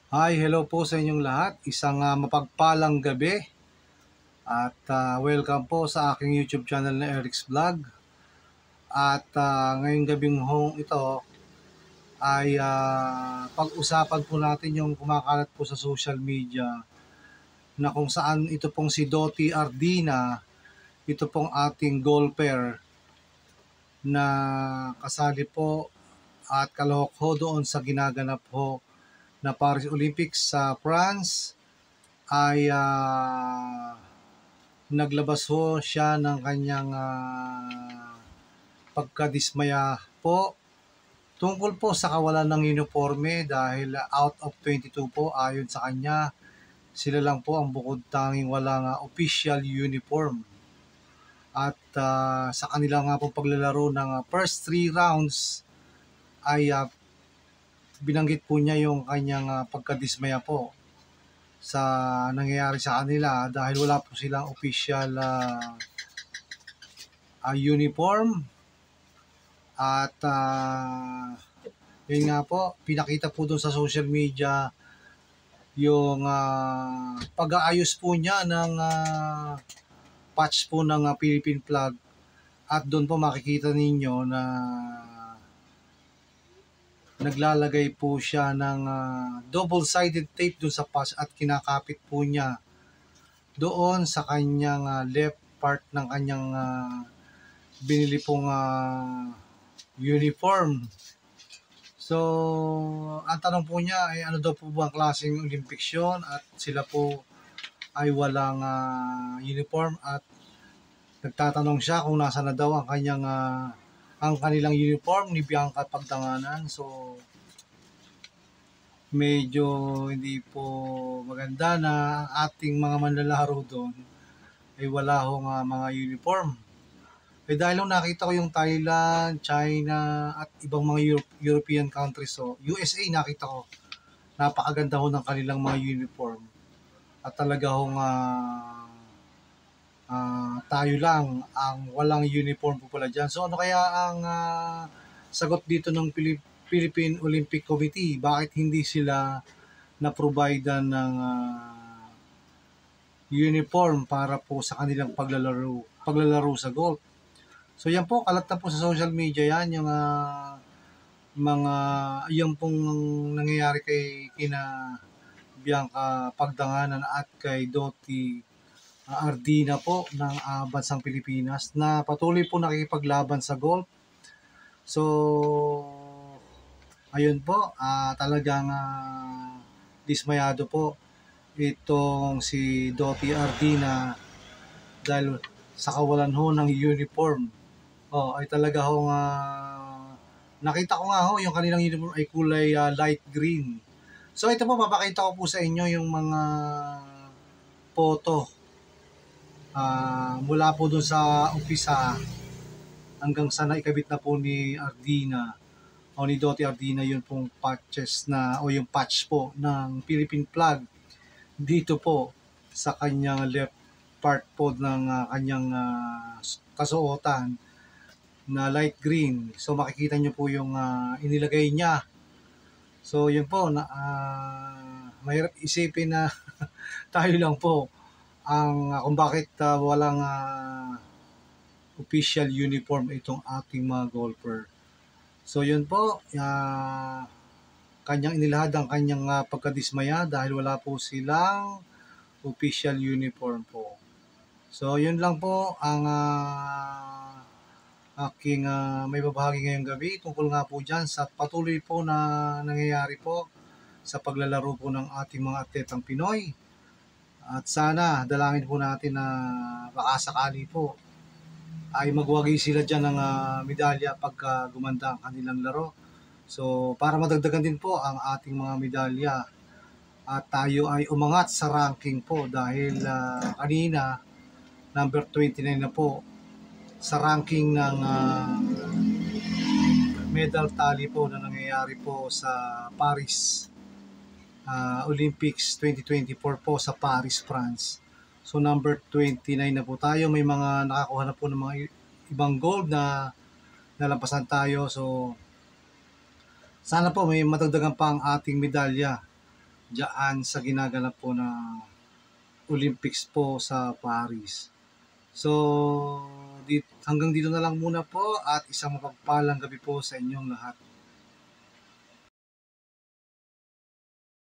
Hi, hello po sa inyong lahat. Isang mapagpalang gabi at welcome po sa aking YouTube channel na Eric's Vlog. At ngayong gabing ito ay pag-usapan po natin yung kumakalat po sa social media na kung saan ito pong si Dottie Ardina, ito pong ating golfer na kasali po at kalahok ho doon sa ginaganap ho na Paris Olympics sa France ay naglabas ho siya ng kanyang pagkadismaya po tungkol po sa kawalan ng uniforme dahil out of 22 po ayon sa kanya, sila lang po ang bukod tanging walang official uniform. At sa kanila nga po paglalaro ng first 3 rounds ay binanggit po niya yung kanyang pagkadismaya po sa nangyayari sa kanila dahil wala po silang official uniform. At yun nga po, pinakita po doon sa social media yung pag-aayos po niya ng patch po ng Philippine flag. At doon po makikita ninyo na naglalagay po siya ng double-sided tape doon sa patch at kinakapit po niya doon sa kanyang left part ng kanyang binili pong uniform. So, ang tanong po niya ay ano daw po bang klaseng Olympics yun at sila po ay walang uniform at nagtatanong siya kung nasa na daw ang kanyang ang kanilang uniform ni Bianca Pagdanganan. So, medyo hindi po maganda na ating mga manlalaro doon ay wala hong mga uniform. Eh dahil nung nakita ko yung Thailand, China at ibang mga European countries, so USA nakita ko, napakaganda ho ng kanilang mga uniform. At talaga hong tayo lang ang walang uniform po pala dyan. So ano kaya ang sagot dito ng Philippine Olympic Committee? Bakit hindi sila na-provide ng uniform para po sa kanilang paglalaro sa golf? So yan po, kalat na po sa social media yan, yung mga, yung pong nangyayari kay kina Bianca Pagdanganan at kay Dottie Ardina po ng bansang Pilipinas na patuloy po nakikipaglaban sa golf. So, ayun po, talagang dismayado po itong si Dottie Ardina dahil sa kawalan ho ng uniform. Ay talaga ho nakita ko nga ho yung kanilang uniform ay kulay light green. So ito po, papakita ko po sa inyo yung mga photo mula po dun sa umpisa hanggang sa naikabit na po ni Ardina o ni Dottie Ardina yun pong patches na o yung patch po ng Philippine flag dito po sa kanyang left part po ng kanyang kasuotan na light green. So makikita nyo po yung inilagay niya. So yun po, mahirap isipin na tayo lang po ang kung bakit walang official uniform itong ating mga golfer. So yun po, kanyang inilahad ang kanyang pagkadismaya dahil wala po silang official uniform po. So yun lang po ang aking may babahagi ngayong gabi tungkol nga po dyan sa patuloy po na nangyayari po sa paglalaro po ng ating mga atletang Pinoy. At sana dalangin po natin na baka sakali po ay magwagi sila dyan ng medalya pagka gumanda ang kanilang laro. So para madagdagan din po ang ating mga medalya at tayo ay umangat sa ranking po dahil kanina number 29 na po sa ranking ng medal tally po na nangyayari po sa Paris Olympics 2024 po sa Paris, France. So number 29 na po tayo. May mga nakakuha na po ng mga ibang gold na nalampasan tayo. So sana po may matagdagan pa ang ating medalya dyan sa ginaganap po na Olympics po sa Paris. So, hanggang dito na lang muna po at isang mapagpalang gabi po sa inyong lahat.